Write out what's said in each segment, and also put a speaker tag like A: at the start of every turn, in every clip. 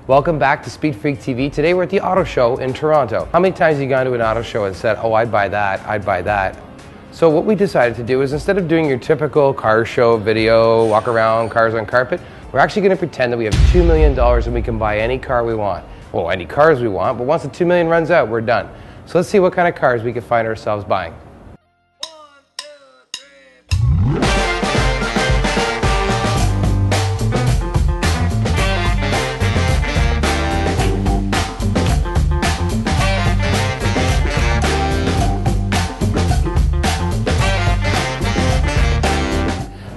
A: Welcome back to Speedfreaktv. Today we're at the auto show in Toronto. How many times have you gone to an auto show and said, oh, I'd buy that, I'd buy that? So what we decided to do is, instead of doing your typical car show video, walk around, cars on carpet, we're actually going to pretend that we have $2 million and we can buy any car we want. Well, any cars we want, but once the $2 million runs out, we're done. So let's see what kind of cars we can find ourselves buying.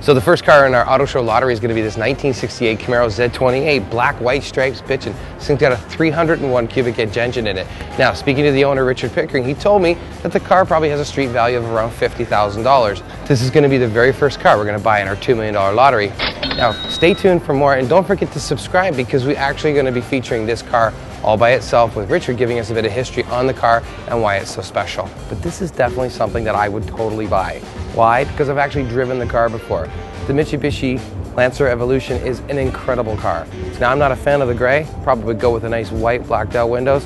A: So the first car in our auto show lottery is going to be this 1968 Camaro Z28, black, white stripes, bitchin'. This thing's got a 301 cubic inch engine in it. Now, speaking to the owner, Richard Pickering, he told me that the car probably has a street value of around $50,000. This is going to be the very first car we're going to buy in our $2 million lottery. Now, stay tuned for more, and don't forget to subscribe, because we're actually going to be featuring this car all by itself, with Richard giving us a bit of history on the car and why it's so special. But this is definitely something that I would totally buy. Why? Because I've actually driven the car before. The Mitsubishi Lancer Evolution is an incredible car. Now, I'm not a fan of the gray, probably would go with a nice white blacked out windows,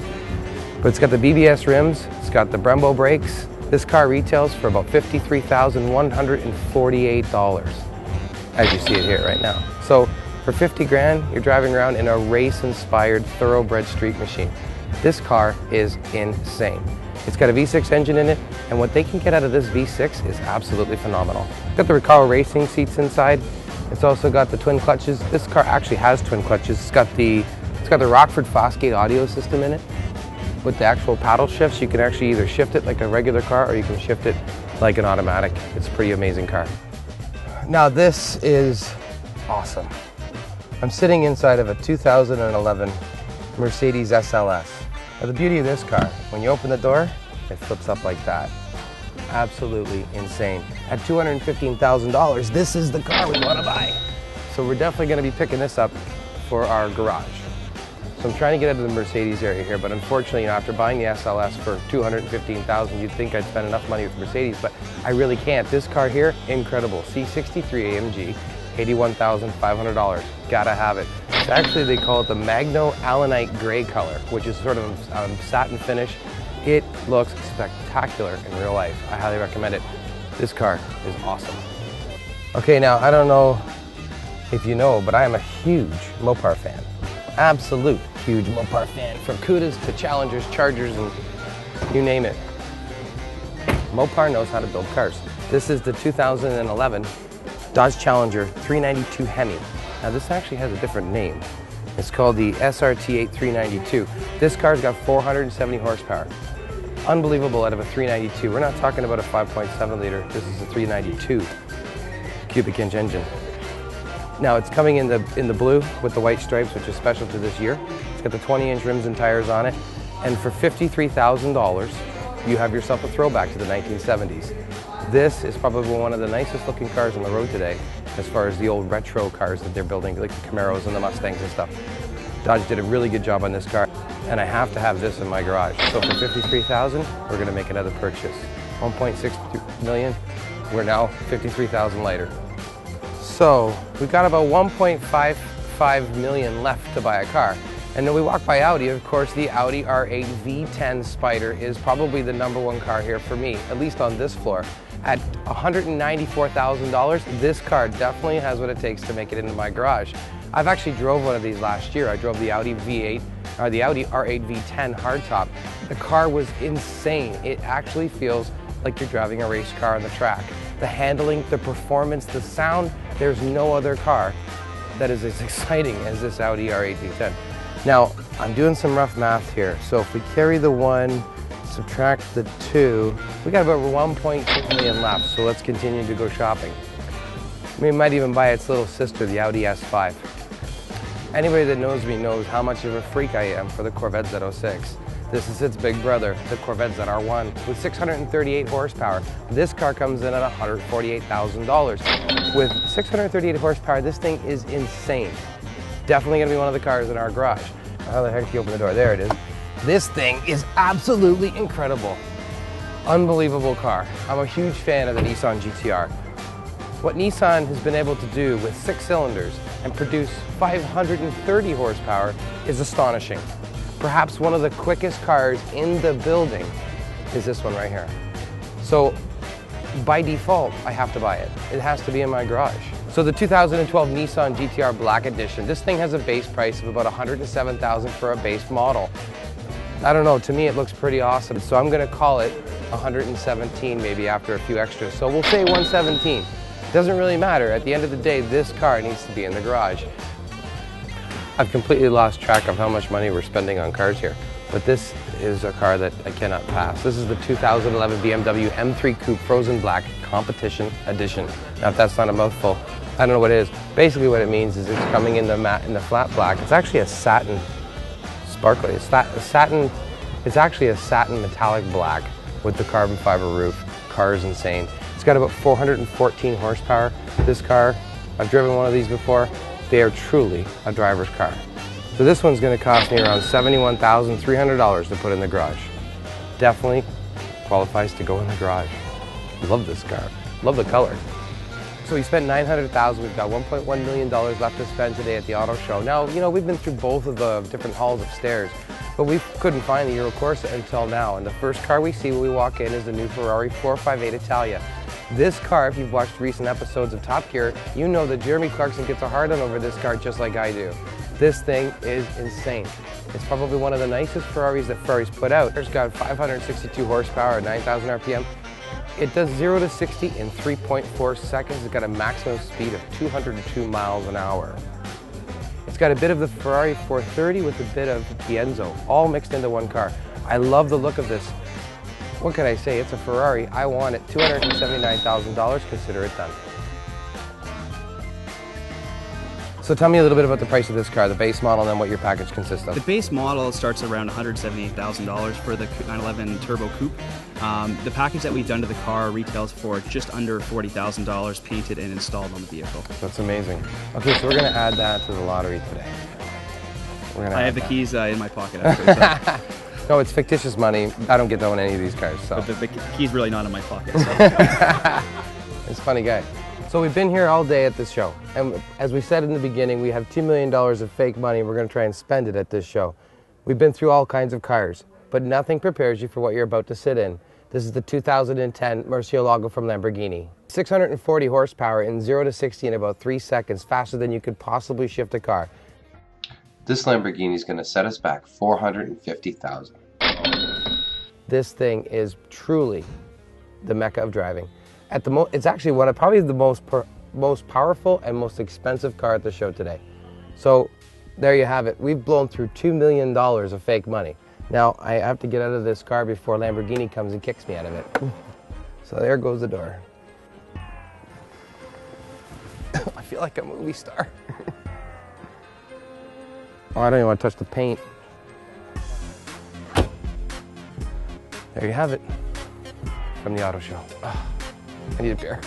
A: but it's got the BBS rims, it's got the Brembo brakes. This car retails for about $53,148, as you see it here right now. So for 50 grand, you're driving around in a race-inspired thoroughbred street machine. This car is insane. It's got a V6 engine in it, and what they can get out of this V6 is absolutely phenomenal. It's got the Recaro racing seats inside. It's also got the twin clutches. This car actually has twin clutches. It's got the Rockford Fosgate audio system in it. With the actual paddle shifts, you can actually either shift it like a regular car, or you can shift it like an automatic. It's a pretty amazing car. Now, this is awesome. I'm sitting inside of a 2011 Mercedes SLS. Now, the beauty of this car, when you open the door, it flips up like that. Absolutely insane. At $215,000, this is the car we want to buy. So we're definitely going to be picking this up for our garage. So I'm trying to get out of the Mercedes area here, but unfortunately, after buying the SLS for $215,000, you'd think I'd spend enough money with Mercedes, but I really can't. This car here, incredible. C63 AMG, $81,500. Gotta have it. It's actually, they call it the Magno Allanite gray color, which is sort of a satin finish. It looks spectacular in real life. I highly recommend it. This car is awesome. Okay, now I don't know if you know, but I am a huge Mopar fan. Absolute huge Mopar fan. From Cudas to Challengers, Chargers, and you name it. Mopar knows how to build cars. This is the 2011 Dodge Challenger 392 Hemi. Now, this actually has a different name. It's called the SRT8 392. This car's got 470 horsepower. Unbelievable out of a 392. We're not talking about a 5.7 liter. This is a 392 cubic inch engine. Now, it's coming in the blue with the white stripes, which is special to this year. It's got the 20-inch rims and tires on it. And for $53,000, you have yourself a throwback to the 1970s. This is probably one of the nicest looking cars on the road today, as far as the old retro cars that they're building, like the Camaros and the Mustangs and stuff. Dodge did a really good job on this car, and I have to have this in my garage. So for $53,000, we're gonna make another purchase. 1.6 million, we're now 53,000 later. So we've got about 1.55 million left to buy a car. And then we walk by Audi. Of course, the Audi R8 V10 Spider is probably the #1 car here for me, at least on this floor. At $194,000, this car definitely has what it takes to make it into my garage. I've actually drove one of these last year. I drove the Audi R8 V10 hardtop. The car was insane. It actually feels like you're driving a race car on the track. The handling, the performance, the sound, there's no other car that is as exciting as this Audi R8 V10. Now, I'm doing some rough math here. So if we carry the 1, subtract the 2, we got about 1.2 million left. So let's continue to go shopping. We might even buy its little sister, the Audi S5. Anybody that knows me knows how much of a freak I am for the Corvette Z06. This is its big brother, the Corvette ZR1, with 638 horsepower. This car comes in at $148,000. With 638 horsepower, this thing is insane. Definitely gonna be one of the cars in our garage. How the heck do you open the door? There it is. This thing is absolutely incredible. Unbelievable car. I'm a huge fan of the Nissan GTR. What Nissan has been able to do with 6 cylinders and produce 530 horsepower is astonishing. Perhaps one of the quickest cars in the building is this one right here. So by default, I have to buy it. It has to be in my garage. So the 2012 Nissan GTR Black Edition, this thing has a base price of about $107,000 for a base model. I don't know, to me it looks pretty awesome. So I'm gonna call it 117 maybe after a few extras. So we'll say 117. Doesn't really matter. At the end of the day, this car needs to be in the garage. I've completely lost track of how much money we're spending on cars here, but this is a car that I cannot pass. This is the 2011 BMW M3 Coupe Frozen Black Competition Edition. Now, if that's not a mouthful, I don't know what it is. Basically what it means is it's coming in the matte, in the flat black. It's actually a satin sparkly. It's actually a satin metallic black with the carbon fiber roof. Car is insane. It's got about 414 horsepower. This car, I've driven one of these before. They are truly a driver's car. So this one's gonna cost me around $71,300 to put in the garage. Definitely qualifies to go in the garage. Love this car, love the color. So we spent $900,000, we've got $1.1 million left to spend today at the auto show. Now, you know, we've been through both of the different halls upstairs, but we couldn't find the Euro Corsa until now. And the first car we see when we walk in is the new Ferrari 458 Italia. This car, if you've watched recent episodes of Top Gear, you know that Jeremy Clarkson gets a hard-on over this car just like I do. This thing is insane. It's probably one of the nicest Ferraris that Ferrari's put out. It's got 562 horsepower at 9,000 RPM. It does 0 to 60 in 3.4 seconds. It's got a maximum speed of 202 miles an hour. It's got a bit of the Ferrari 430 with a bit of Pienzo, all mixed into one car. I love the look of this. What can I say? It's a Ferrari. I want it. $279,000. Consider it done. So tell me a little bit about the price of this car, the base model, and then what your package consists of.
B: The base model starts around $178,000 for the 911 Turbo Coupe. The package that we've done to the car retails for just under $40,000 painted and installed on the vehicle.
A: That's amazing. Okay, so we're going to add that to the lottery today.
B: I have the keys in my pocket, actually. So.
A: No, it's fictitious money. I don't get to own any of these cars. So.
B: But the key's really not in my pocket. So.
A: It's a funny guy. So we've been here all day at this show, and as we said in the beginning, we have $2 million of fake money. We're going to try and spend it at this show. We've been through all kinds of cars, but nothing prepares you for what you're about to sit in. This is the 2010 Murcielago from Lamborghini. 640 horsepower in 0 to 60 in about 3 seconds, faster than you could possibly shift a car. This Lamborghini is going to set us back $450,000. This thing is truly the mecca of driving. It's actually probably the most powerful and most expensive car at the show today. So there you have it. We've blown through $2 million of fake money. Now I have to get out of this car before Lamborghini comes and kicks me out of it. So there goes the door. I feel like a movie star. Oh, I don't even want to touch the paint. There you have it from the auto show. Oh, I need a beer.